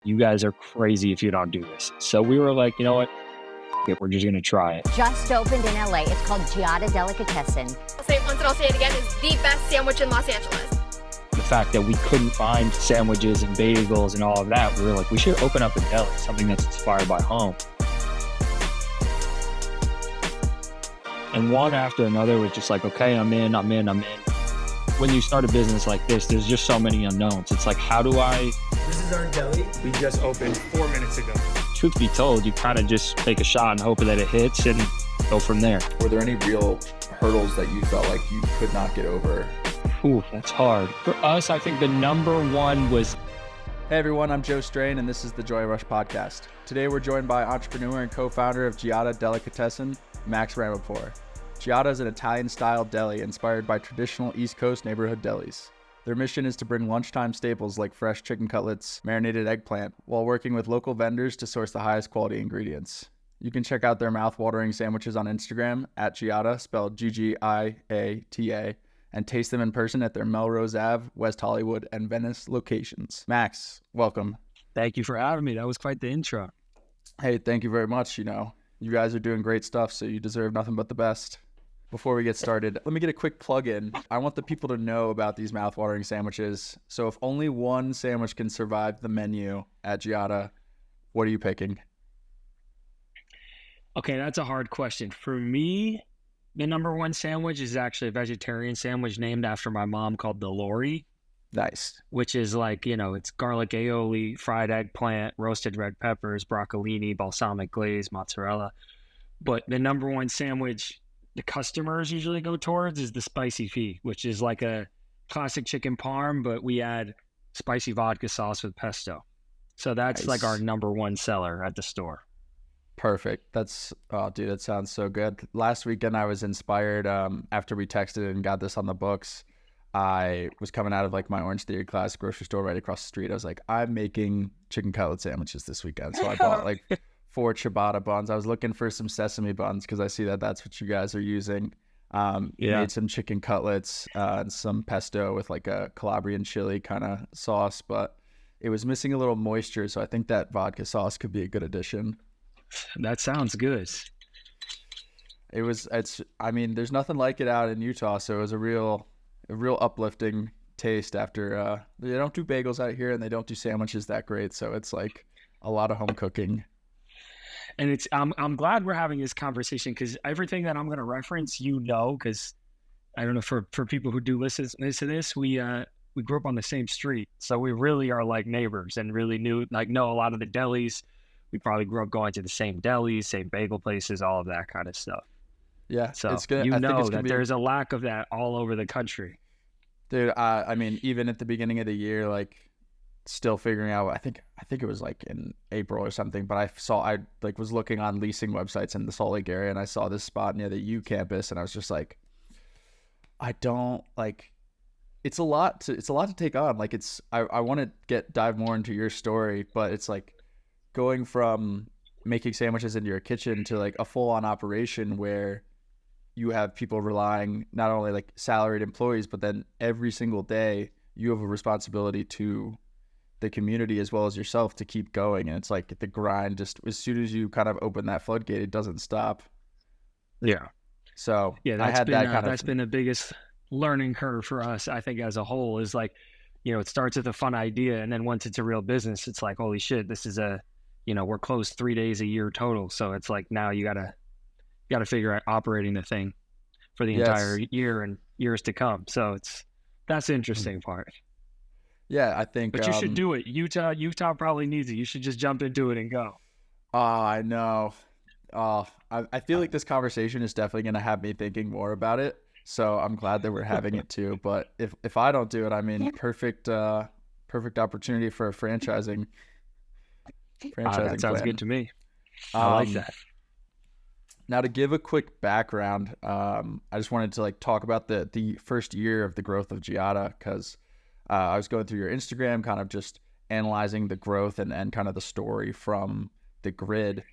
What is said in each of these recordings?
You guys are crazy if you don't do this. So we were like, you know what? We're just going to try it. Just opened in LA. It's called Ggiata Delicatessen. I'll say it once and I'll say it again, is the best sandwich in Los Angeles. The fact that we couldn't find sandwiches and bagels and all of that, we were like, we should open up a deli, something that's inspired by home. And one after another was just like, okay, I'm in. When you start a business like this, there's just so many unknowns. It's like, how do I... This is our deli. We just opened 4 minutes ago. Truth be told, you kind of just take a shot and hope that it hits and go from there. Were there any real hurdles that you felt like you could not get over? Ooh, that's hard. For us, I think the number one was... Hey everyone, I'm Joe Strain and this is the JoyRush podcast. Today we're joined by entrepreneur and co-founder of Ggiata Delicatessen, Max Bahramipour. Ggiata is an Italian-style deli inspired by traditional East Coast neighborhood delis. Their mission is to bring lunchtime staples like fresh chicken cutlets, marinated eggplant, while working with local vendors to source the highest quality ingredients. You can check out their mouth-watering sandwiches on Instagram at Ggiata, spelled Ggiata, and taste them in person at their Melrose Ave, West Hollywood, and Venice locations. Max, welcome. Thank you for having me. That was quite the intro. Hey, thank you very much. You guys are doing great stuff, so you deserve nothing but the best. Before we get started, let me get a quick plug in. I want the people to know about these mouth-watering sandwiches. So if only one sandwich can survive the menu at Ggiata, what are you picking? Okay, that's a hard question. For me, the number one sandwich is actually a vegetarian sandwich named after my mom called the Lori. Nice. Which is like, it's garlic aioli, fried eggplant, roasted red peppers, broccolini, balsamic glaze, mozzarella. But the number one sandwich the customers usually go towards is the spicy fee, which is like a classic chicken parm, but we add spicy vodka sauce with pesto. So that's like our number one seller at the store. Perfect. That sounds so good. Last weekend I was inspired after we texted and got this on the books. I was coming out of like my Orange Theory class, grocery store right across the street. I was like, I'm making chicken cutlet sandwiches this weekend. So I bought like 4 ciabatta buns. I was looking for some sesame buns because I see that that's what you guys are using. Made some chicken cutlets and some pesto with like a Calabrian chili kind of sauce, but it was missing a little moisture. So I think that vodka sauce could be a good addition. That sounds good. There's nothing like it out in Utah. So it was a real uplifting taste after, they don't do bagels out here and they don't do sandwiches that great. So it's like a lot of home cooking. And I'm glad we're having this conversation because everything that I'm going to reference, because I don't know, for people who do listen to this, we grew up on the same street. So we really are like neighbors and really know a lot of the delis. We probably grew up going to the same delis, same bagel places, all of that kind of stuff. Yeah. So there's a lack of that all over the country. Dude, even at the beginning of the year, like still figuring out, I think it was like in April or something, but I was looking on leasing websites in the Salt Lake area and I saw this spot near the U campus and I was just like, it's a lot to take on. Like I want to dive more into your story, but it's like going from making sandwiches into your kitchen to like a full-on operation where you have people relying not only like salaried employees, but then every single day you have a responsibility to the community as well as yourself to keep going. And it's like the grind, just as soon as you kind of open that floodgate, it doesn't stop. Yeah. So yeah, that's been the biggest learning curve for us, I think, as a whole, is like, it starts with a fun idea. And then once it's a real business, it's like, holy shit, this is we're closed 3 days a year total. So it's like, now you gotta figure out operating the thing for the entire year and years to come. So that's the interesting part. Yeah, I think. But you should do it. Utah probably needs it. You should just jump into it and go. Oh, I know. I feel like this conversation is definitely going to have me thinking more about it. So I'm glad that we're having it too. But if I don't do it, perfect opportunity for a franchising that sounds plan. good to me. I like that. Now, to give a quick background, I just wanted to talk about the first year of the growth of Ggiata because I was going through your Instagram, kind of just analyzing the growth and kind of the story from the grid.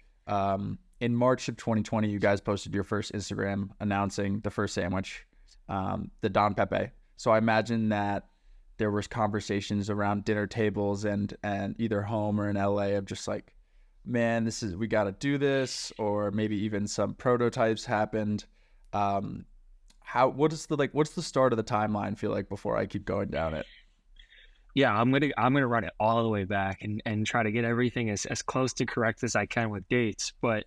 In March of 2020, you guys posted your first Instagram announcing the first sandwich, the Don Pepe. So I imagine that there was conversations around dinner tables and either home or in LA of just like, man, we got to do this, or maybe even some prototypes happened. What's the start of the timeline feel like before I keep going down it? Yeah, I'm gonna run it all the way back and try to get everything as close to correct as I can with dates. But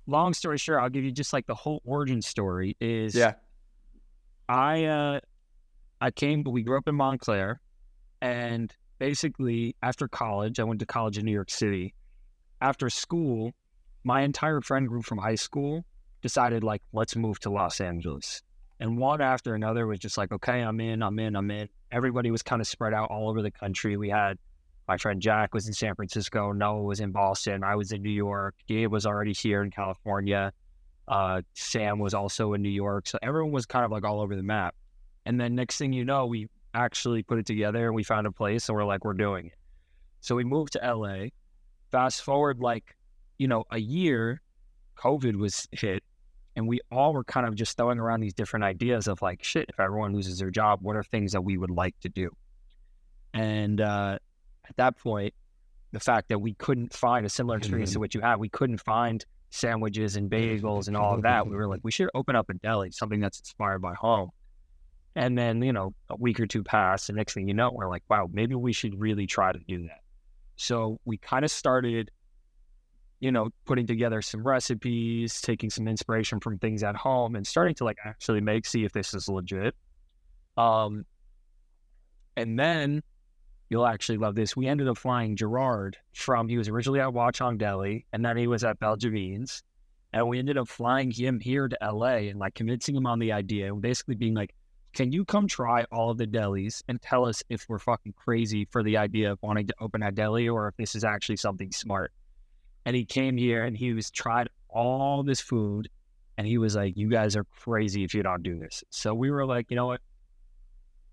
long story short, I'll give you just like the whole origin story is we grew up in Montclair, and basically after college, I went to college in New York City. After school, my entire friend group from high school decided like, let's move to Los Angeles. And one after another was just like, okay, I'm in. Everybody was kind of spread out all over the country. We had my friend Jack was in San Francisco. Noah was in Boston. I was in New York. Gabe was already here in California. Sam was also in New York. So everyone was kind of like all over the map. And then next thing you know, we actually put it together and we found a place and we're like, we're doing it. So we moved to LA. Fast forward like, a year, COVID was hit. And we all were kind of just throwing around these different ideas of like, shit, if everyone loses their job, what are things that we would like to do? And at that point, the fact that we couldn't find a similar experience to what you had, we couldn't find sandwiches and bagels and all of that. We were like, we should open up a deli, something that's inspired by home. And then, a week or two passed. And next thing you know, we're like, wow, maybe we should really try to do that. So we kind of started putting together some recipes, taking some inspiration from things at home and starting to like actually see if this is legit. And then you'll actually love this. We ended up flying Gerard he was originally at Watchung Deli, and then he was at Belgiumines. And we ended up flying him here to LA and like convincing him on the idea and basically being like, can you come try all of the delis and tell us if we're fucking crazy for the idea of wanting to open a deli or if this is actually something smart? And he came here and he tried all this food and he was like, you guys are crazy if you don't do this. So we were like, you know what?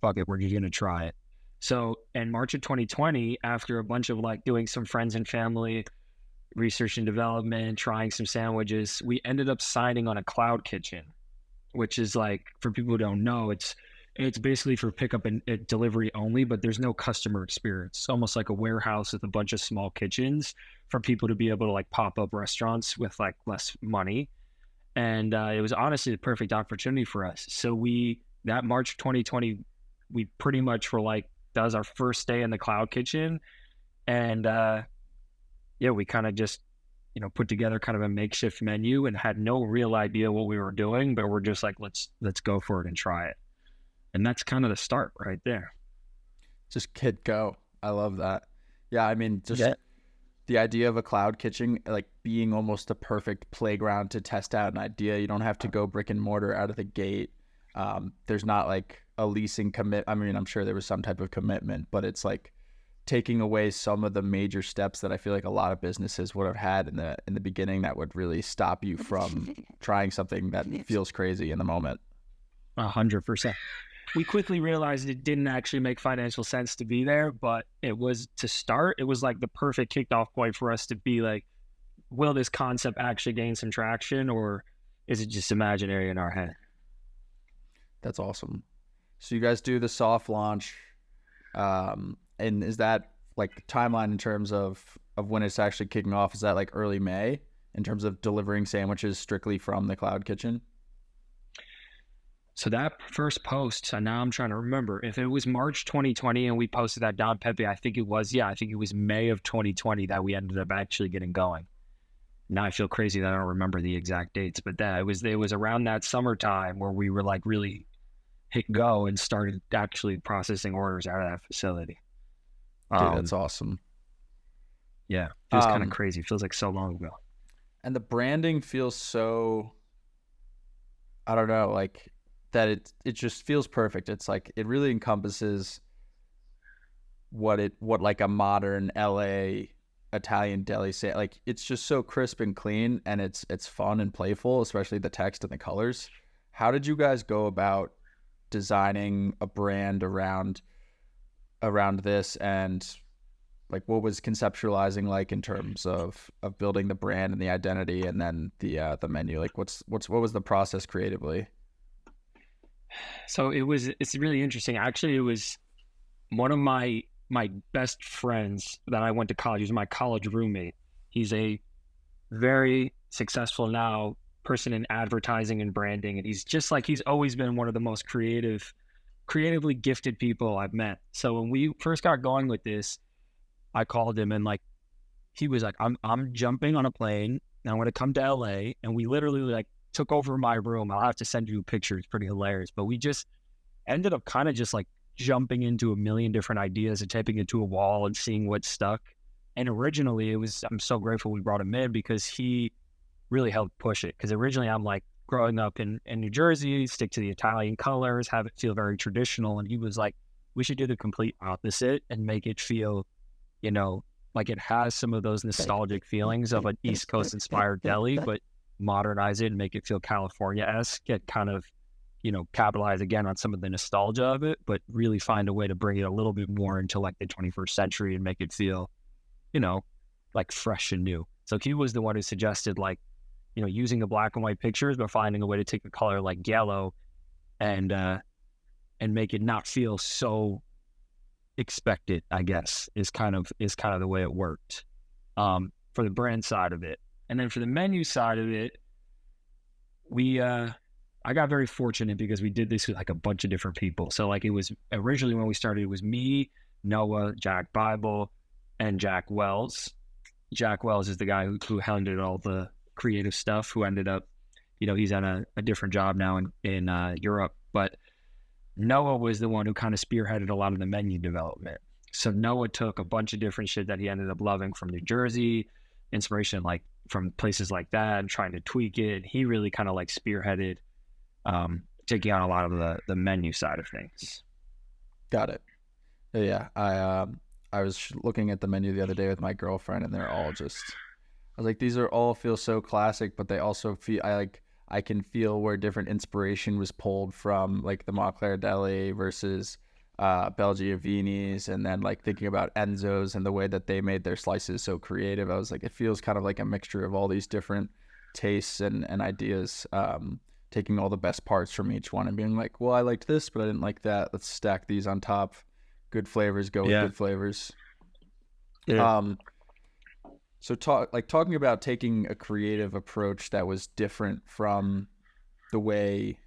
Fuck it. We're just going to try it. So in March of 2020, after a bunch of like doing some friends and family research and development, trying some sandwiches, we ended up signing on a cloud kitchen, which is like, for people who don't know, it's basically for pickup and delivery only, but there's no customer experience. It's almost like a warehouse with a bunch of small kitchens for people to be able to like pop up restaurants with like less money. And it was honestly the perfect opportunity for us. So that March 2020, we pretty much were like, that was our first day in the cloud kitchen. And we kind of just, put together kind of a makeshift menu and had no real idea what we were doing, but we're just like, let's go for it and try it. And that's kind of the start right there. Just hit go. I love that. Yeah, I mean, the idea of a cloud kitchen, like being almost the perfect playground to test out an idea. You don't have to go brick and mortar out of the gate. There's not like a leasing commit. I mean, I'm sure there was some type of commitment, but it's like taking away some of the major steps that I feel like a lot of businesses would have had in the beginning that would really stop you from trying something that feels crazy in the moment. 100%. We quickly realized it didn't actually make financial sense to be there, but it was like the perfect kickoff point for us to be like, will this concept actually gain some traction or is it just imaginary in our head? That's awesome. So you guys do the soft launch. And is that like the timeline in terms of when it's actually kicking off? Is that like early May in terms of delivering sandwiches strictly from the cloud kitchen? So that first post, and now I'm trying to remember if it was March 2020 and we posted that Don Pepe, I think it was May of 2020 that we ended up actually getting going. Now I feel crazy that I don't remember the exact dates, but it was around that summertime where we were like really hit go and started actually processing orders out of that facility. Dude, that's awesome. Yeah, it feels kind of crazy. It feels like so long ago. And the branding feels so, I don't know, like that it just feels perfect. It's like it really encompasses what like a modern LA Italian deli say. Like it's just so crisp and clean, and it's fun and playful, especially the text and the colors. How did you guys go about designing a brand around this, and like what was conceptualizing like in terms of building the brand and the identity and then the menu? Like what was the process creatively? So it's really interesting. Actually, it one of my best friends that I went to college, he's my college roommate. He's a very successful now person in advertising and branding, and he's always been one of the most creatively gifted people I've met. So when we first got going with this, I called him, and like he was like, I'm jumping on a plane and I'm going to come to LA, and we literally like took over my room. I'll have to send you a picture. It's pretty hilarious, but we just ended up kind of just like jumping into a million different ideas and taping it to a wall and seeing what stuck. And originally I'm so grateful we brought him in because he really helped push it. Because originally I'm like growing up in New Jersey, stick to the Italian colors, have it feel very traditional. And he was like, we should do the complete opposite and make it feel, like it has some of those nostalgic feelings of an East Coast inspired deli, but modernize it and make it feel California-esque, get kind of, capitalize again on some of the nostalgia of it, but really find a way to bring it a little bit more into like the 21st century and make it feel, like fresh and new. So he was the one who suggested like, using the black and white pictures, but finding a way to take a color like yellow and make it not feel so expected, I guess, is kind of the way it worked for the brand side of it. And then for the menu side of it, I got very fortunate because we did this with like a bunch of different people. So like it was originally when we started, it was me, Noah, Jack Bible, and Jack Wells. Jack Wells is the guy who handled all the creative stuff, who ended up, he's on a different job now in Europe. But Noah was the one who kind of spearheaded a lot of the menu development. So Noah took a bunch of different shit that he ended up loving from New Jersey, inspiration like from places like that, and trying to tweak it. He really kind of like spearheaded taking on a lot of the menu side of things. Got it. Yeah, I was looking at the menu the other day with my girlfriend, and they're all just, I was like, these all feel so classic, but they also feel, I can feel where different inspiration was pulled from, like the Montclair Deli versus Belgiavini's, and then like thinking about Enzo's and the way that they made their slices so creative. I was like, it feels kind of like a mixture of all these different tastes and ideas, taking all the best parts from each one and being like, well, I liked this, but I didn't like that. Let's stack these on top. Good flavors go with good flavors. Yeah. So talking about taking a creative approach that was different from the way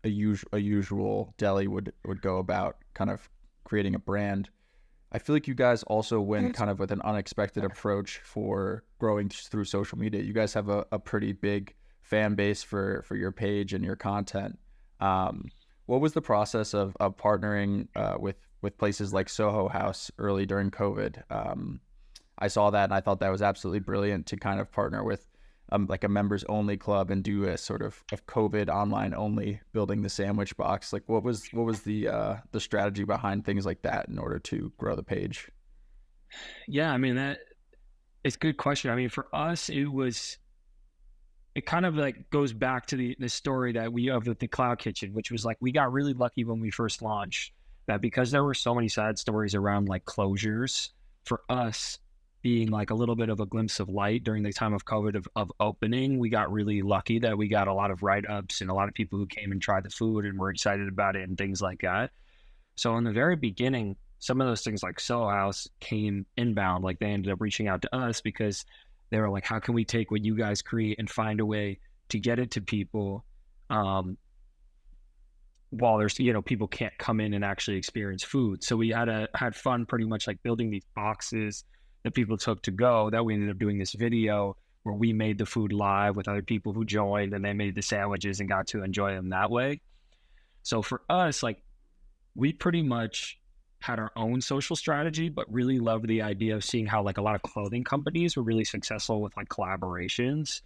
a usual deli would go about kind of creating a brand. I feel like you guys also went kind of with an unexpected approach for growing through social media. You guys have a pretty big fan base for your page and your content. What was the process of partnering with places like Soho House early during COVID? I saw that and I thought that was absolutely brilliant to kind of partner with like a members only club and do a sort of COVID online only, building the sandwich box. Like what was the strategy behind things like that in order to grow the page? Yeah, I mean, it's a good question. I mean, for us, it kind of like goes back to the story that we have with the Cloud Kitchen, which was like, we got really lucky when we first launched that because there were so many sad stories around like closures. For us, being like a little bit of a glimpse of light during the time of COVID of opening, we got really lucky that we got a lot of write-ups and a lot of people who came and tried the food and were excited about it and things like that. So in the very beginning, some of those things like Soho House came inbound, like they ended up reaching out to us because they were like, how can we take what you guys create and find a way to get it to people while there's, people can't come in and actually experience food. So we had fun pretty much like building these boxes that people took to go, that we ended up doing this video where we made the food live with other people who joined, and they made the sandwiches and got to enjoy them that way. So for us, like, we pretty much had our own social strategy, but really loved the idea of seeing how like a lot of clothing companies were really successful with like collaborations.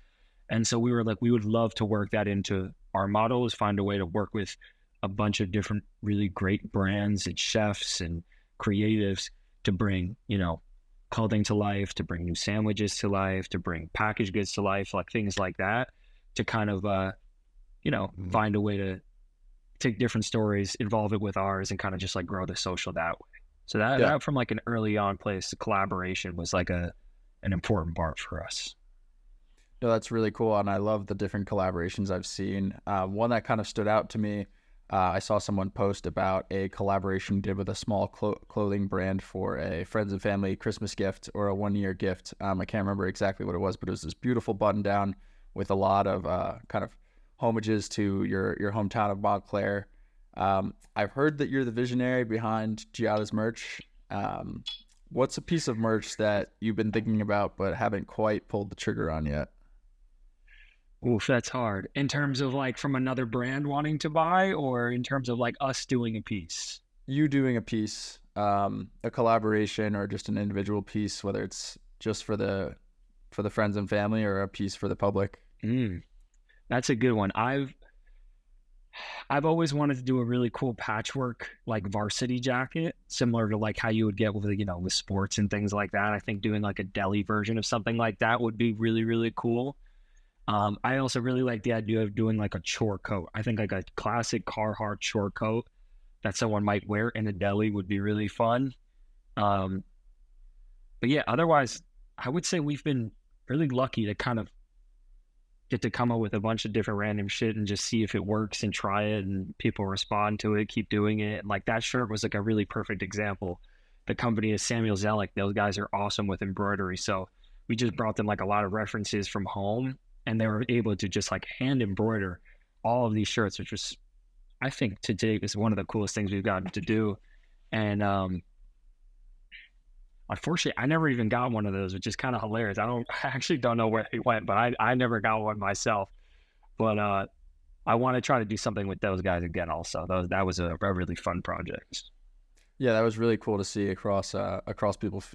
And so we were like, we would love to work that into our model, is find a way to work with a bunch of different really great brands and chefs and creatives to bring, clothing to life, to bring new sandwiches to life, to bring packaged goods to life, like things like that, to kind of, find a way to take different stories, involve it with ours, and kind of just like grow the social that way. So that from like an early on place, the collaboration was like an important part for us. No, that's really cool. And I love the different collaborations I've seen. One that kind of stood out to me I saw someone post about a collaboration you did with a small clothing brand for a friends and family Christmas gift or a 1-year gift. I can't remember exactly what it was, but it was this beautiful button down with a lot of kind of homages to your hometown of Montclair. I've heard that you're the visionary behind Ggiata's merch. What's a piece of merch that you've been thinking about but haven't quite pulled the trigger on yet? Oof, that's hard. In terms of like from another brand wanting to buy, or in terms of like us doing a piece? You doing a piece, a collaboration, or just an individual piece, whether it's just for the friends and family or a piece for the public. That's a good one. I've always wanted to do a really cool patchwork like varsity jacket, similar to like how you would get with, you know, with sports and things like that. I think doing like a Deli version of something like that would be really, really cool. I also really like the idea of doing like a chore coat. I think like a classic Carhartt chore coat that someone might wear in a deli would be really fun. But yeah, otherwise, I would say we've been really lucky to kind of get to come up with a bunch of different random shit and just see if it works and try it and people respond to it, keep doing it. And like that shirt was like a really perfect example. The company is Samuel Zellick. Those guys are awesome with embroidery. So we just brought them like a lot of references from home, and they were able to just like hand embroider all of these shirts, which was, I think to date is one of the coolest things we've gotten to do. And unfortunately, I never even got one of those, which is kind of hilarious. I actually don't know where they went, but I never got one myself. But I want to try to do something with those guys again also. That was a really fun project. Yeah, that was really cool to see across people's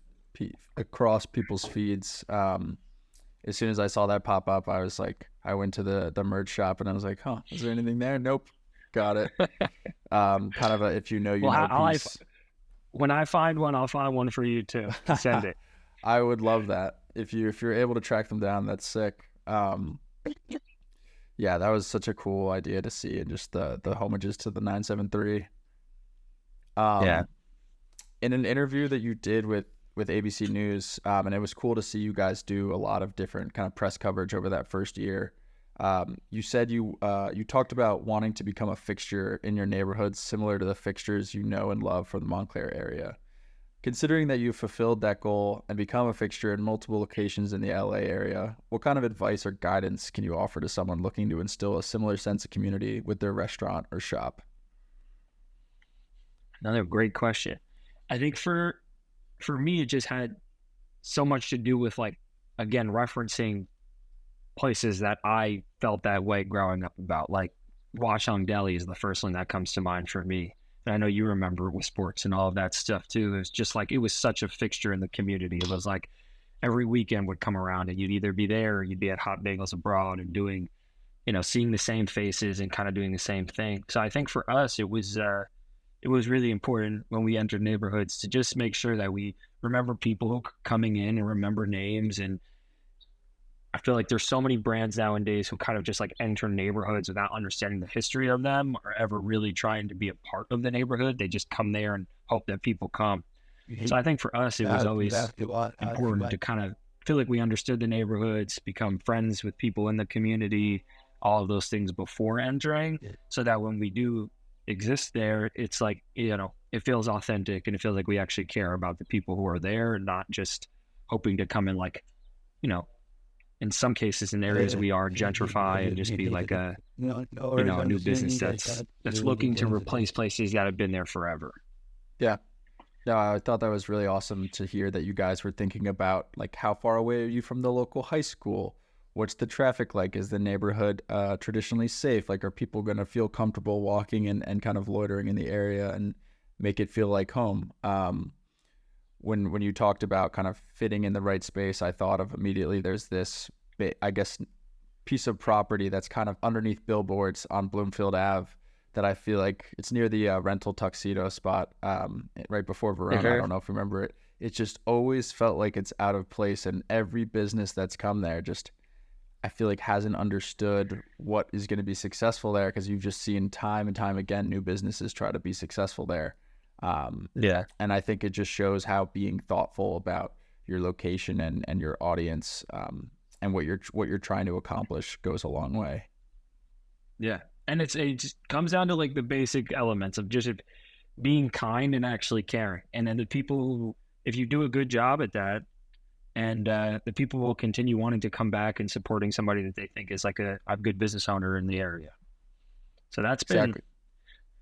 feeds. As soon as I saw that pop up, I went to the merch shop and I was like, huh, is there anything there? Nope. Got it. Kind of a, if you know, piece. When I find one, I'll find one for you too. Send it. I would love that. If you're able to track them down, that's sick. Yeah, that was such a cool idea to see, and just the homages to the 973. Yeah. In an interview that you did with ABC News, and it was cool to see you guys do a lot of different kind of press coverage over that first year. You said you talked about wanting to become a fixture in your neighborhoods, similar to the fixtures you know and love from the Montclair area. Considering that you've fulfilled that goal and become a fixture in multiple locations in the LA area, what kind of advice or guidance can you offer to someone looking to instill a similar sense of community with their restaurant or shop? Another great question. I think for me, it just had so much to do with, like, again, referencing places that I felt that way growing up about. Like Washong Deli is the first one that comes to mind for me. And I know you remember with sports and all of that stuff too. It was just like, it was such a fixture in the community. It was like every weekend would come around and you'd either be there or you'd be at Hot Bagels Abroad and doing, you know, seeing the same faces and kind of doing the same thing. So I think for us, it was really important when we entered neighborhoods to just make sure that we remember people coming in and remember names. And I feel like there's so many brands nowadays who kind of just like enter neighborhoods without understanding the history of them or ever really trying to be a part of the neighborhood. They just come there and hope that people come. So I think for us, it was always important to kind of feel like we understood the neighborhoods, become friends with people in the community, all of those things before entering, so that when we do exist there, it's like, you know, it feels authentic and it feels like we actually care about the people who are there and not just hoping to come in, like, you know, in some cases in areas we are gentrify and just be like a, you know, a new business that's looking to replace places that have been there forever. Yeah. No, I thought that was really awesome to hear that you guys were thinking about, like, how far away are you from the local high school? What's the traffic like? Is the neighborhood traditionally safe? Like, are people going to feel comfortable walking and kind of loitering in the area and make it feel like home? When you talked about kind of fitting in the right space, I thought of immediately there's this, I guess, piece of property that's kind of underneath billboards on Bloomfield Ave that I feel like it's near the rental tuxedo spot right before Verona. I don't know if you remember it. It just always felt like it's out of place, and every business that's come there just, I feel like, hasn't understood what is going to be successful there, because you've just seen time and time again new businesses try to be successful there. Yeah. And I think it just shows how being thoughtful about your location and your audience and what you're trying to accomplish goes a long way. Yeah. And it just comes down to like the basic elements of just being kind and actually caring. And then the people who, if you do a good job at that, and the people will continue wanting to come back and supporting somebody that they think is like a good business owner in the area. So that's been, Exactly.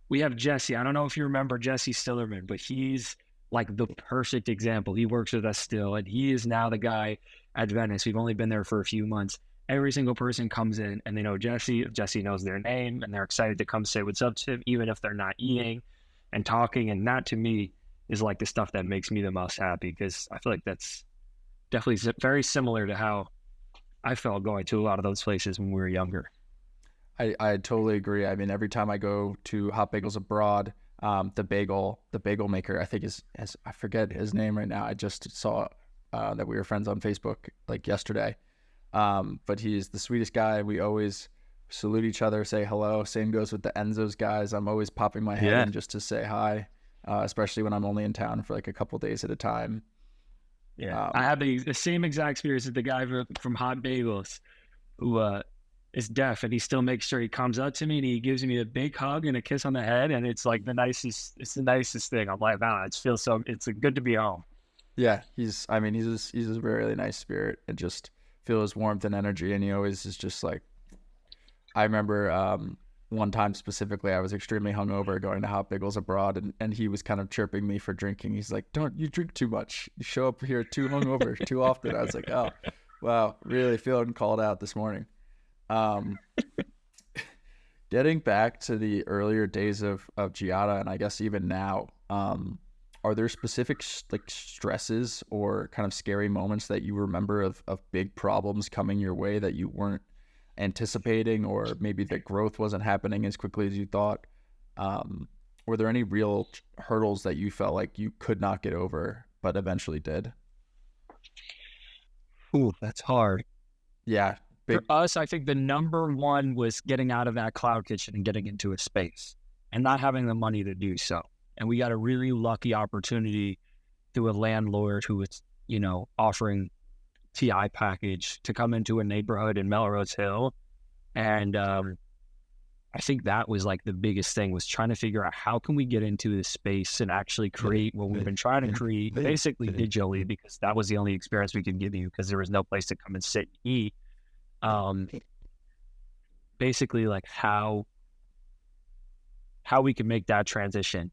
we have Jesse. I don't know if you remember Jesse Stillerman, but he's like the perfect example. He works with us still, and he is now the guy at Venice. We've only been there for a few months. Every single person comes in and they know Jesse. Jesse knows their name and they're excited to come say what's up to him, even if they're not eating and talking. And that to me is like the stuff that makes me the most happy, because I feel like that's definitely very similar to how I felt going to a lot of those places when we were younger. I totally agree. I mean, every time I go to Hot Bagels Abroad, the bagel maker, I think I forget his name right now. I just saw that we were friends on Facebook like yesterday. But he's the sweetest guy. We always salute each other, say hello. Same goes with the Enzo's guys. I'm always popping my head in just to say hi, especially when I'm only in town for like a couple days at a time. Yeah, I had the same exact experience with the guy from Hot Bagels, who is deaf, and he still makes sure he comes up to me and he gives me a big hug and a kiss on the head, and it's like the nicest thing. I'm like, wow, it's good to be home. Yeah, he's a really nice spirit, and just feel his warmth and energy, and he always is just like, I remember one time specifically, I was extremely hungover going to Hot Bagels Abroad, and he was kind of chirping me for drinking. He's like, don't you drink too much. You show up here too hungover too often. I was like, oh, wow, really feeling called out this morning. Getting back to the earlier days of Ggiata, and I guess even now, are there specific like stresses or kind of scary moments that you remember of big problems coming your way that you weren't anticipating, or maybe the growth wasn't happening as quickly as you thought? Were there any real hurdles that you felt like you could not get over but eventually did? Ooh, that's hard. Yeah. For us, I think the number one was getting out of that cloud kitchen and getting into a space and not having the money to do so. And we got a really lucky opportunity through a landlord who was, offering TI package to come into a neighborhood in Melrose Hill. And I think that was like the biggest thing, was trying to figure out how can we get into this space and actually create what we've been trying to create basically digitally, because that was the only experience we could give you, because there was no place to come and sit and eat. Basically like how we could make that transition.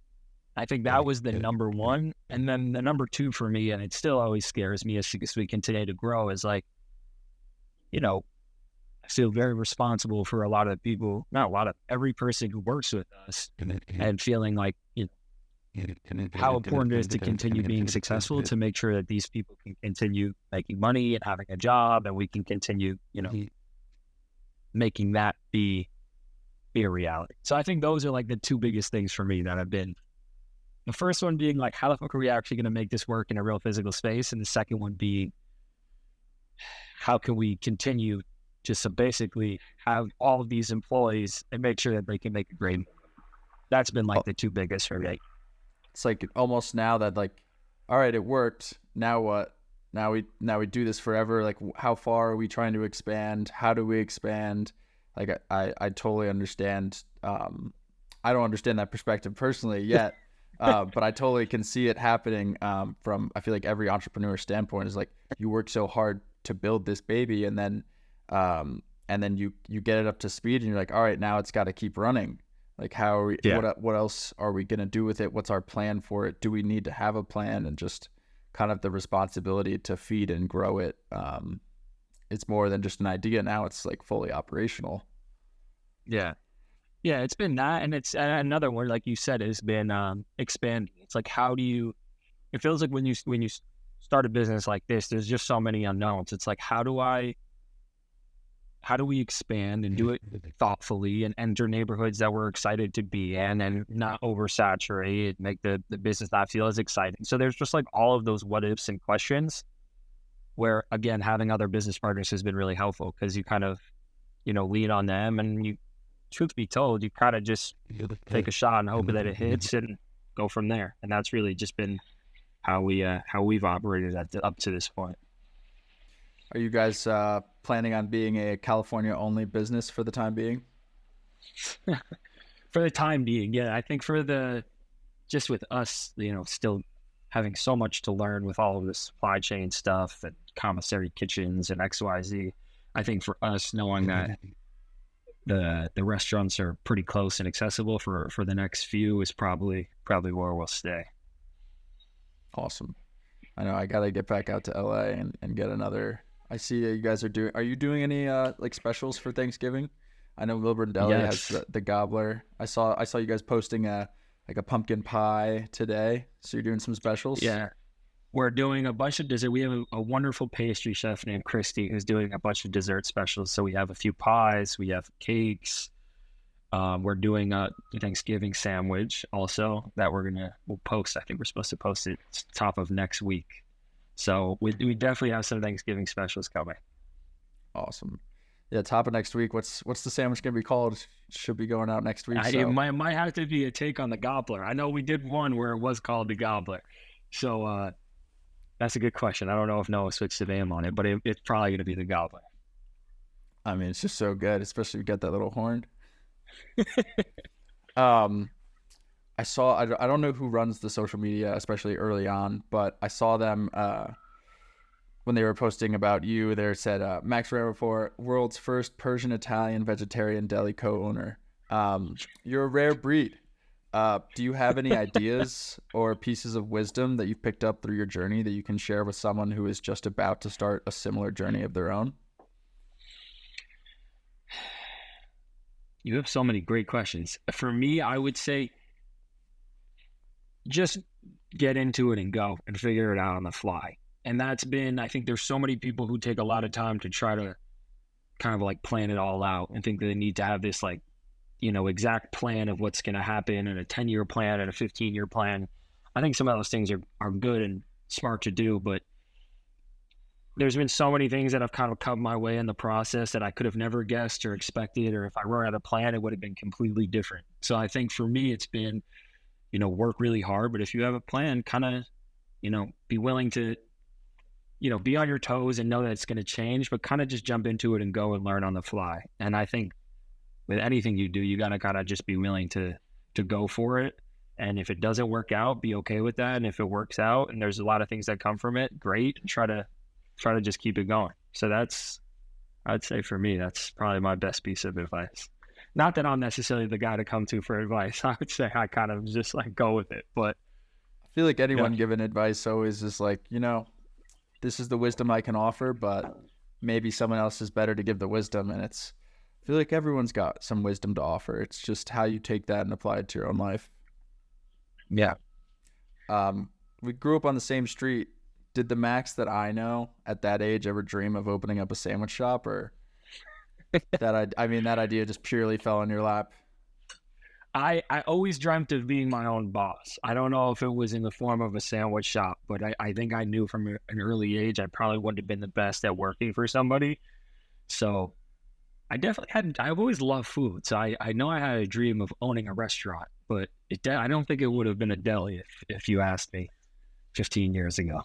I think that was the number one. And then the number two for me, and it still always scares me as we continue to grow, is like, I feel very responsible for every person who works with us, and feeling like, how important it is to continue being successful, to make sure that these people can continue making money and having a job, and we can continue, making that be a reality. So I think those are like the two biggest things for me that have been, the first one being like, how the fuck are we actually going to make this work in a real physical space? And the second one being, how can we continue just to basically have all of these employees and make sure that they can make a great. That's been like the two biggest for me. It's like almost now that like, all right, it worked. Now what? Now we do this forever. Like, how far are we trying to expand? How do we expand? Like, I totally understand. I don't understand that perspective personally yet. But I totally can see it happening from, I feel like every entrepreneur standpoint is like, you work so hard to build this baby, and then you get it up to speed, and you're like, all right, now it's got to keep running. Like, how are we, what else are we going to do with it? What's our plan for it? Do we need to have a plan? And just kind of the responsibility to feed and grow it. It's more than just an idea. Now it's like fully operational. Yeah. Yeah, it's been that, and it's another one, like you said, has been expanding. It's like, it feels like when you start a business like this, there's just so many unknowns. It's like, how do we expand and do it thoughtfully and enter neighborhoods that we're excited to be in, and not oversaturate it, make the business not feel as exciting. So there's just like all of those what ifs and questions, where again, having other business partners has been really helpful, because you kind of, lean on them, and you, truth be told, you kind of just take a shot and hope that it hits and go from there. And that's really just been how we've operated up to this point. Are you guys planning on being a California only business for the time being? For the time being, yeah. I think just with us, still having so much to learn with all of this supply chain stuff and commissary kitchens and XYZ, I think for us, knowing that the restaurants are pretty close and accessible for the next few is probably where we'll stay. Awesome. I know I gotta get back out to LA and get another. I see you guys are you doing any like specials for Thanksgiving? I know Milburn Deli Yes. has the gobbler. I saw you guys posting like a pumpkin pie today. So you're doing some specials? Yeah. We're doing a bunch of dessert. We have a wonderful pastry chef named Christy who's doing a bunch of dessert specials. So we have a few pies, we have cakes. We're doing a Thanksgiving sandwich also that we'll post. I think we're supposed to post it top of next week. So we definitely have some Thanksgiving specials coming. Awesome. Yeah, top of next week. What's the sandwich gonna be called? Should be going out next week. It might have to be a take on the gobbler. I know we did one where it was called the gobbler. So that's a good question. I don't know if Noah switched the name on it, but it's probably going to be the gobbler. I mean, it's just so good, especially if you get that little horn. I don't know who runs the social media, especially early on, but I saw them when they were posting about you. They said Max Bahramipour, world's first Persian-Italian-Vegetarian deli co-owner. You're a rare breed. Do you have any ideas or pieces of wisdom that you've picked up through your journey that you can share with someone who is just about to start a similar journey of their own? You have so many great questions. For me, I would say just get into it and go and figure it out on the fly. And I think there's so many people who take a lot of time to try to kind of like plan it all out and think that they need to have this like, exact plan of what's going to happen and a 10-year plan and a 15-year plan. I think some of those things are good and smart to do, but there's been so many things that have kind of come my way in the process that I could have never guessed or expected, or if I wrote out a plan, it would have been completely different. So I think for me, it's been, work really hard, but if you have a plan, kind of, be willing to, be on your toes and know that it's going to change, but kind of just jump into it and go and learn on the fly. And I think with anything you do, you got to kind of just be willing to go for it. And if it doesn't work out, be okay with that. And if it works out and there's a lot of things that come from it, great. Try to just keep it going. So I'd say for me, that's probably my best piece of advice. Not that I'm necessarily the guy to come to for advice. I would say I kind of just like go with it. But I feel like anyone giving advice always is like, this is the wisdom I can offer, but maybe someone else is better to give the wisdom. And I feel like everyone's got some wisdom to offer. It's just how you take that and apply it to your own life. Yeah. We grew up on the same street. Did the Max that I know at that age ever dream of opening up a sandwich shop, or that idea just purely fell on your lap? I always dreamt of being my own boss. I don't know if it was in the form of a sandwich shop, but I think I knew from an early age I probably wouldn't have been the best at working for somebody. So I've always loved food. So I know I had a dream of owning a restaurant, but I don't think it would have been a deli if you asked me 15 years ago.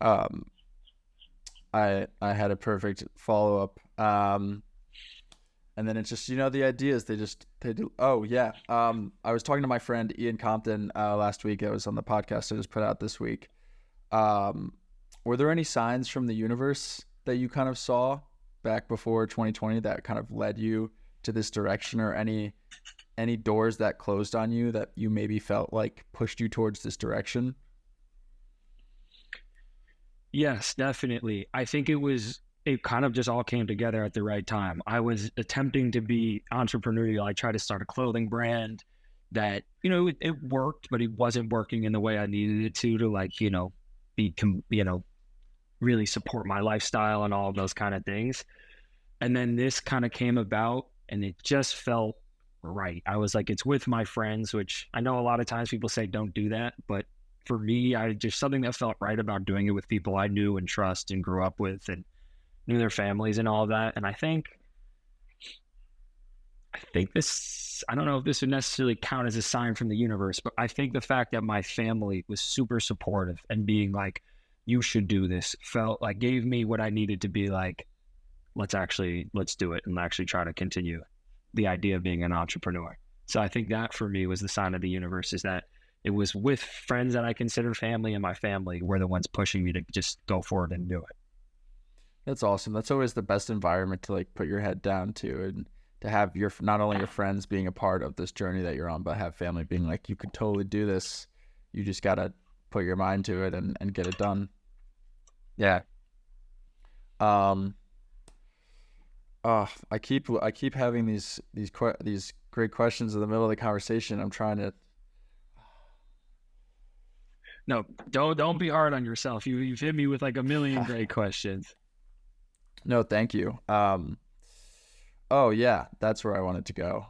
I had a perfect follow-up. And then it's just, the ideas, they do. Oh yeah. I was talking to my friend Ian Compton last week. It was on the podcast I just put out this week. Were there any signs from the universe that you kind of saw back before 2020 that kind of led you to this direction, or any doors that closed on you that you maybe felt like pushed you towards this direction? Yes, definitely. I think it kind of just all came together at the right time. I was attempting to be entrepreneurial. I tried to start a clothing brand that, it worked, but it wasn't working in the way I needed it to like, really support my lifestyle and all of those kind of things. And then this kind of came about and it just felt right. I was like, it's with my friends, which I know a lot of times people say don't do that, but for me, just something that felt right about doing it with people I knew and trust and grew up with and knew their families and all of that. And I think this, I don't know if this would necessarily count as a sign from the universe, but I think the fact that my family was super supportive and being like, you should do this, felt like gave me what I needed to be like, let's do it and actually try to continue the idea of being an entrepreneur. So I think that for me was the sign of the universe, is that it was with friends that I consider family, and my family were the ones pushing me to just go forward and do it. That's awesome. That's always the best environment to like put your head down to, and to have your, not only your friends being a part of this journey that you're on, but have family being like, you could totally do this. You just got to put your mind to it and get it done. Yeah. I keep having these great questions in the middle of the conversation. I'm trying to. No, don't be hard on yourself. You've hit me with like a million great questions. No, thank you. Oh yeah, that's where I wanted to go.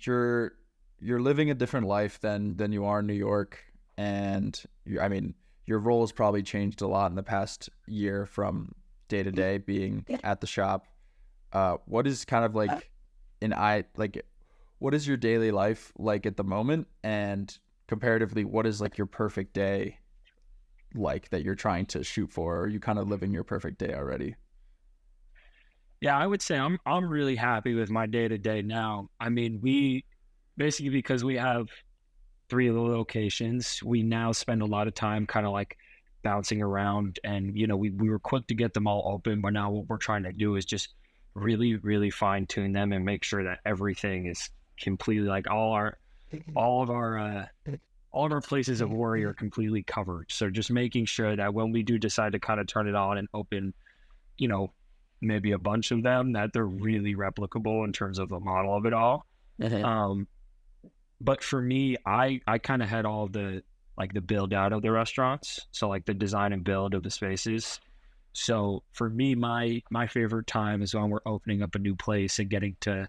You're living a different life than you are in New York, and your role has probably changed a lot in the past year from day to day being at the shop. What is kind of like what is your daily life like at the moment, and comparatively, what is like your perfect day like that you're trying to shoot for? Or are you kind of living your perfect day already? Yeah, I would say I'm really happy with my day to day now. I mean, we basically, because we have 3 of the locations, we now spend a lot of time kind of like bouncing around, and we were quick to get them all open, but now what we're trying to do is just really, really fine tune them and make sure that everything is completely, like all of our places of worry are completely covered. So just making sure that when we do decide to kind of turn it on and open, maybe a bunch of them, that they're really replicable in terms of the model of it all. But for me, I kind of had all the build out of the restaurants. So like the design and build of the spaces. So for me, my favorite time is when we're opening up a new place and getting to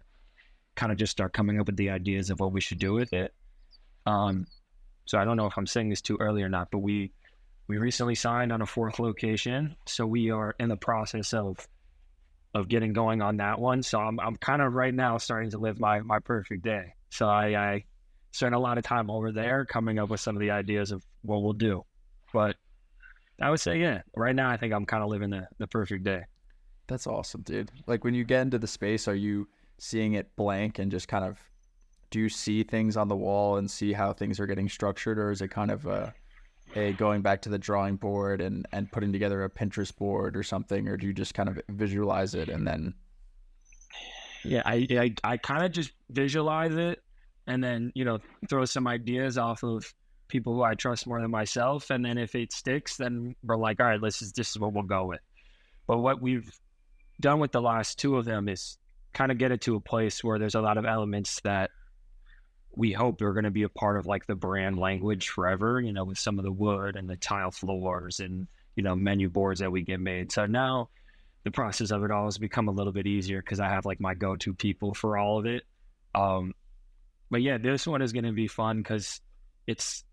kind of just start coming up with the ideas of what we should do with it. So I don't know if I'm saying this too early or not, but we recently signed on a 4th location. So we are in the process of getting going on that one. So I'm kind of right now starting to live my perfect day. So I spend a lot of time over there coming up with some of the ideas of what we'll do. But I would say, yeah, right now I think I'm kind of living the perfect day. That's awesome, dude. Like when you get into the space, are you seeing it blank and just kind of, do you see things on the wall and see how things are getting structured, or is it kind of a going back to the drawing board and putting together a Pinterest board or something, or do you just kind of visualize it and then? Yeah, I kind of just visualize it and then, throw some ideas off of people who I trust more than myself. And then if it sticks, then we're like, all right, this is what we'll go with. But what we've done with the last 2 of them is kind of get it to a place where there's a lot of elements that we hope are going to be a part of like the brand language forever, with some of the wood and the tile floors and, menu boards that we get made. So now the process of it all has become a little bit easier because I have like my go-to people for all of it. But yeah, this one is going to be fun because it's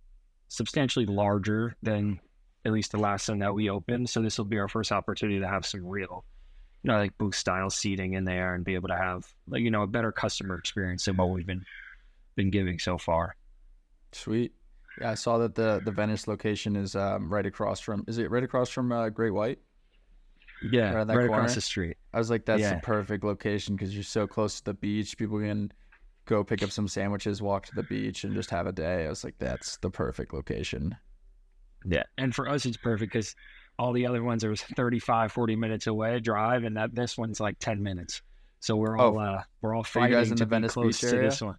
substantially larger than at least the last one that we opened. So this will be our first opportunity to have some real, like booth style seating in there and be able to have like, a better customer experience than what we've been giving so far. Sweet. Yeah, I saw that the Venice location is right across from Great White? Yeah, right across the street. I was like, that's the perfect location because you're so close to the beach. People can go pick up some sandwiches, walk to the beach, and just have a day. I was like, that's the perfect location. Yeah, and for us, it's perfect because all the other ones are 35, 40 minutes away drive, and this one's like 10 minutes. So we're all fighting you guys in to the Venice be close Beach to area? this one.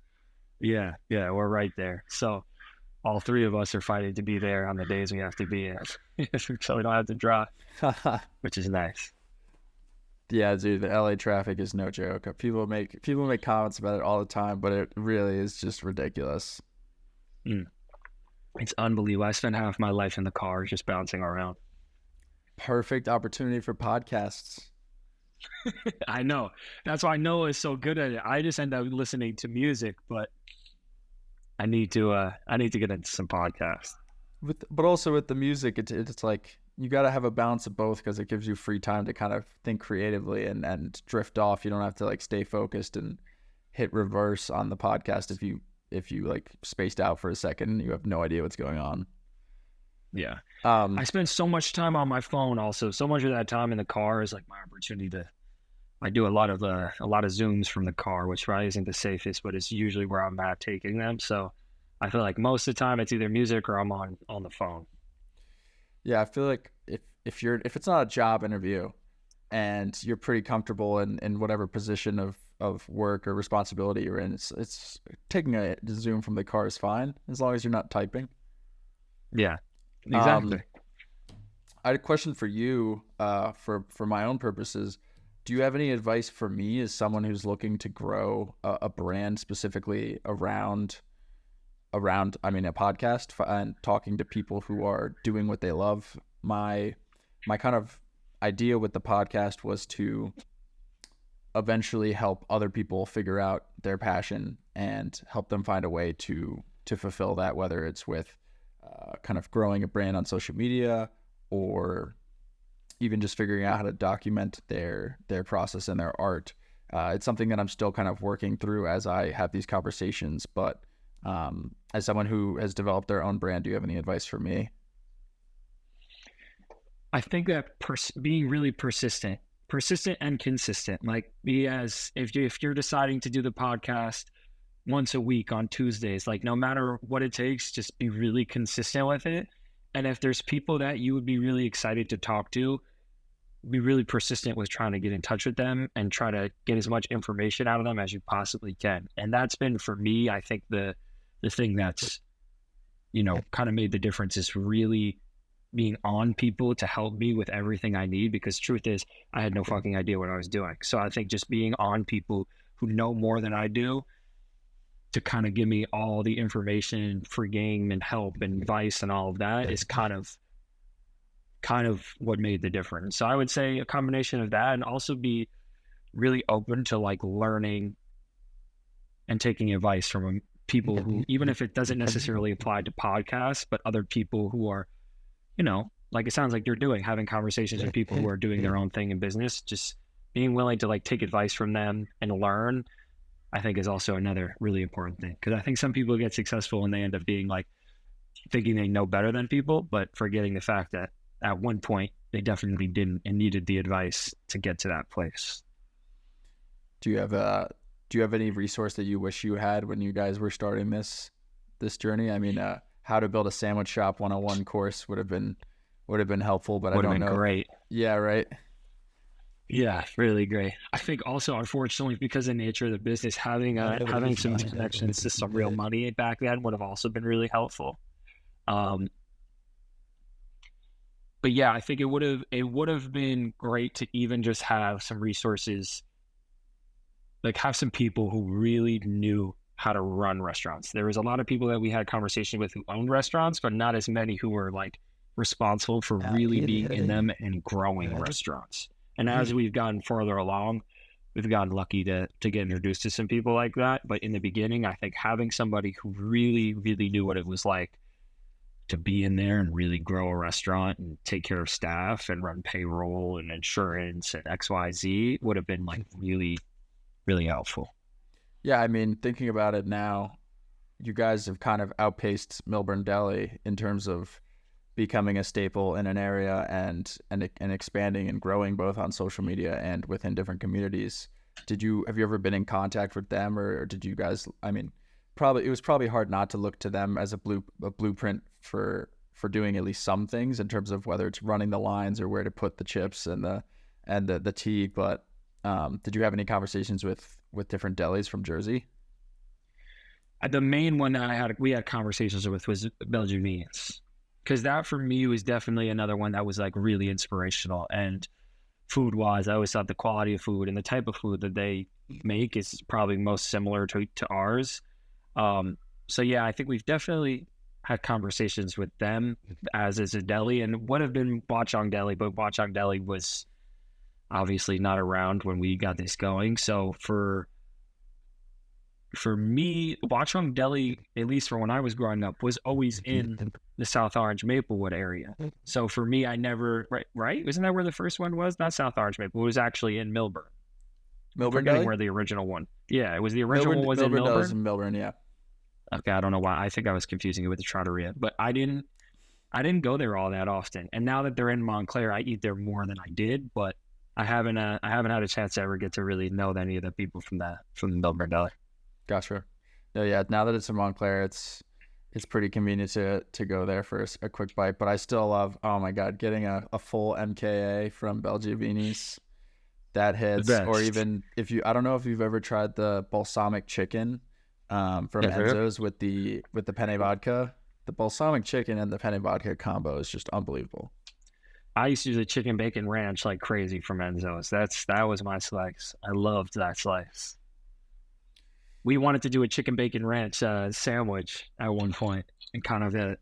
Yeah, we're right there. So all 3 of us are fighting to be there on the days we have to be in, so we don't have to drive, which is nice. Yeah, dude, the LA traffic is no joke. People make comments about it all the time, but it really is just ridiculous. It's unbelievable. I spend half my life in the car just bouncing around. Perfect opportunity for podcasts. I know. That's why Noah is so good at it. I just end up listening to music, but I need to get into some podcasts. But also with the music, it's like you got to have a balance of both because it gives you free time to kind of think creatively and drift off. You don't have to like stay focused and hit reverse on the podcast if you like spaced out for a second and you have no idea what's going on. Yeah. I spend so much time on my phone. Also, so much of that time in the car is like my opportunity to. I do a lot of Zooms from the car, which probably isn't the safest, but it's usually where I'm at taking them. So I feel like most of the time it's either music or I'm on the phone. Yeah, I feel like if it's not a job interview and you're pretty comfortable in whatever position of work or responsibility you're in, it's taking a Zoom from the car is fine as long as you're not typing. Yeah, exactly. I had a question for you for my own purposes. Do you have any advice for me as someone who's looking to grow a brand specifically around a podcast and talking to people who are doing what they love? My kind of idea with the podcast was to eventually help other people figure out their passion and help them find a way to fulfill that, whether it's with kind of growing a brand on social media or even just figuring out how to document their process and their art. It's something that I'm still kind of working through as I have these conversations. But as someone who has developed their own brand, do you have any advice for me? I think that being really persistent and consistent, like if you're deciding to do the podcast once a week on Tuesdays, like no matter what it takes, just be really consistent with it. And if there's people that you would be really excited to talk to, be really persistent with trying to get in touch with them and try to get as much information out of them as you possibly can. And that's been, for me, I think the thing that's, kind of made the difference is really being on people to help me with everything I need, because truth is I had no fucking idea what I was doing. So I think just being on people who know more than I do to kind of give me all the information for game and help and advice and all of that is kind of what made the difference. So I would say a combination of that, and also be really open to like learning and taking advice from people who, even if it doesn't necessarily apply to podcasts, but other people who are, like it sounds like you're doing, having conversations with people who are doing their own thing in business, just being willing to like take advice from them and learn, I think is also another really important thing. Because I think some people get successful and they end up being like thinking they know better than people, but forgetting the fact that at one point they definitely didn't and needed the advice to get to that place. Do you have any resource that you wish you had when you guys were starting this journey? I mean, how to build a sandwich shop 101 course would have been helpful, but I don't know. Great. Yeah, right. Yeah, really great. I think also, unfortunately, because of the nature of the business, having some connections to some real money back then would have also been really helpful. But yeah, I think it would have been great to even just have some resources, like have some people who really knew how to run restaurants. There was a lot of people that we had conversation with who owned restaurants, but not as many who were like responsible for really being in them and growing restaurants. And as we've gotten further along, we've gotten lucky to get introduced to some people like that. But in the beginning, I think having somebody who really, really knew what it was like to be in there and really grow a restaurant and take care of staff and run payroll and insurance and XYZ would have been like really, really helpful. Yeah, I mean, thinking about it now, you guys have kind of outpaced Milburn Deli in terms of becoming a staple in an area and expanding and growing both on social media and within different communities. Have you ever been in contact with them, or did you guys, I mean, it was probably hard not to look to them as a blueprint for doing at least some things in terms of whether it's running the lines or where to put the chips and the tea. But did you have any conversations with different delis from Jersey? The main one that we had conversations with was Belgian Beans, because that for me was definitely another one that was like really inspirational. And food wise, I always thought the quality of food and the type of food that they make is probably most similar to ours. So yeah, I think we've definitely had conversations with them as is a deli, and would have been Bachang Deli, but Bachang Deli was obviously not around when we got this going. So for me, Bachang Deli, at least for when I was growing up, was always in the South Orange Maplewood area. So for me, I never, right? Wasn't that where the first one was? Not South Orange Maplewood. It was actually in Milburn. Milburn Deli? Where the original one. Yeah, it was the original one was in Milburn. In Milburn, yeah. Okay, I don't know why. I think I was confusing it with the Trattoria, but I didn't I didn't go there all that often. And now that they're in Montclair, I eat there more than I did, but I haven't had a chance to ever get to really know any of the people from the Milburn Deli. Gotcha. No, yeah. Now that it's in Montclair, it's pretty convenient to go there for a quick bite. But I still love, oh my God, getting a full MKA from Belgiavini's. That hits. Or even I don't know if you've ever tried the balsamic chicken from Enzo's with the penne vodka. The balsamic chicken and the penne vodka combo is just unbelievable. I used to do the chicken bacon ranch like crazy from Enzo's. That was my slice. I loved that slice. We wanted to do a chicken bacon ranch sandwich at one point, and kind of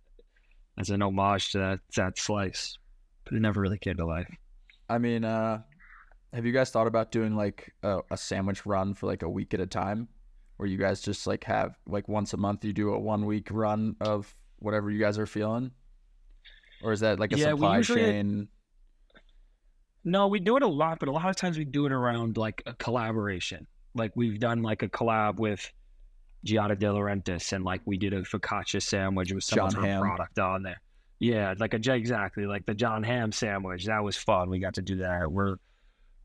as an homage to that slice, but it never really came to life. I mean, have you guys thought about doing like a sandwich run for like a week at a time, where you guys just like have like once a month you do a 1 week run of whatever you guys are feeling? Or is that like a supply chain? No, we do it a lot, but a lot of times we do it around like a collaboration. Like we've done like a collab with Ggiata de Laurentiis, and like we did a focaccia sandwich with some of our product on there. Yeah, like exactly like the John Ham sandwich. That was fun. We got to do that.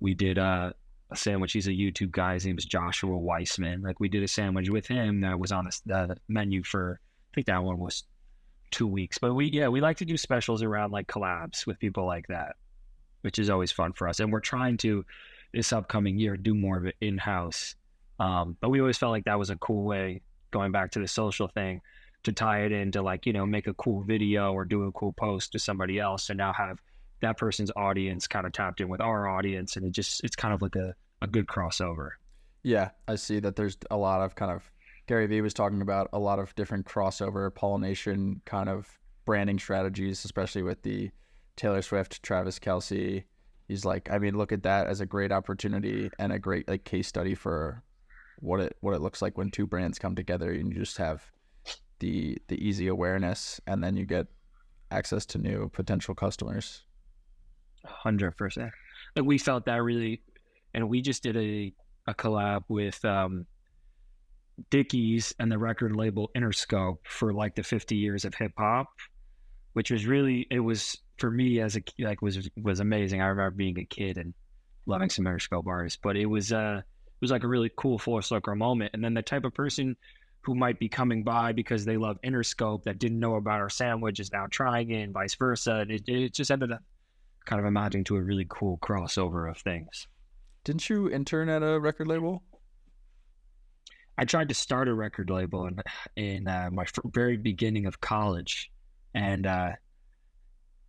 We did a sandwich. He's a YouTube guy. His name is Joshua Weissman. Like we did a sandwich with him that was on the menu for, I think that one was 2 weeks. But we like to do specials around like collabs with people like that, which is always fun for us. And we're trying to, this upcoming year, do more of it in-house. But we always felt like that was a cool way, going back to the social thing, to tie it into like, make a cool video or do a cool post to somebody else, and now have that person's audience kind of tapped in with our audience. And it's kind of like a good crossover. Yeah, I see that there's a lot of kind of, Gary Vee was talking about a lot of different crossover pollination kind of branding strategies, especially with the Taylor Swift, Travis Kelce. He's like, I mean, look at that as a great opportunity and a great like case study for what it looks like when two brands come together, and you just have the easy awareness, and then you get access to new potential customers. 100%. Like we felt that really, and we just did a collab with Dickies and the record label Interscope for like the 50 years of hip hop, which was really, it was for me as a like was amazing. I remember being a kid and loving some Interscope artists, but it was like a really cool full circle moment. And then the type of person who might be coming by because they love Interscope that didn't know about our sandwich is now trying it, and vice versa. And it just ended up kind of amounting to a really cool crossover of things. Didn't you intern at a record label? I tried to start a record label in my very beginning of college, and I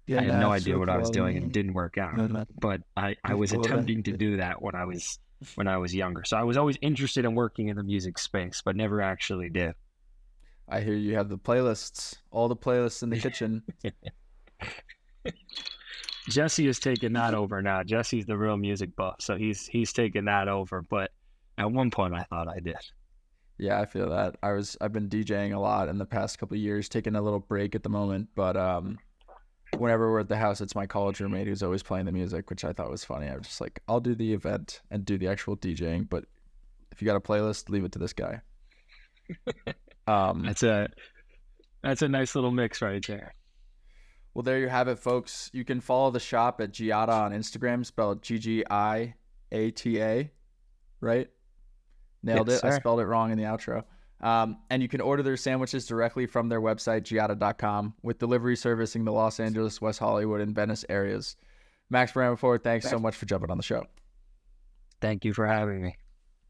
had no idea what I was doing, and it didn't work out. But I was attempting to do that when I was younger. So I was always interested in working in the music space, but never actually did. I hear you have the playlists, all the playlists in the kitchen. Jesse has taken that over now. Jesse's the real music buff, so he's taken that over. But at one point, I thought I did. Yeah, I feel that. I've been DJing a lot in the past couple of years, taking a little break at the moment. But whenever we're at the house, it's my college roommate who's always playing the music, which I thought was funny. I was just like, I'll do the event and do the actual DJing, but if you got a playlist, leave it to this guy. That's a nice little mix right there. Well, there you have it, folks. You can follow the shop at Ggiata on Instagram, spelled Ggiata, right? Nailed it. Sir. I spelled it wrong in the outro. And you can order their sandwiches directly from their website, Ggiata.com, with delivery servicing the Los Angeles, West Hollywood, and Venice areas. Max Bahramipour, thanks so much for jumping on the show. Thank you for having me.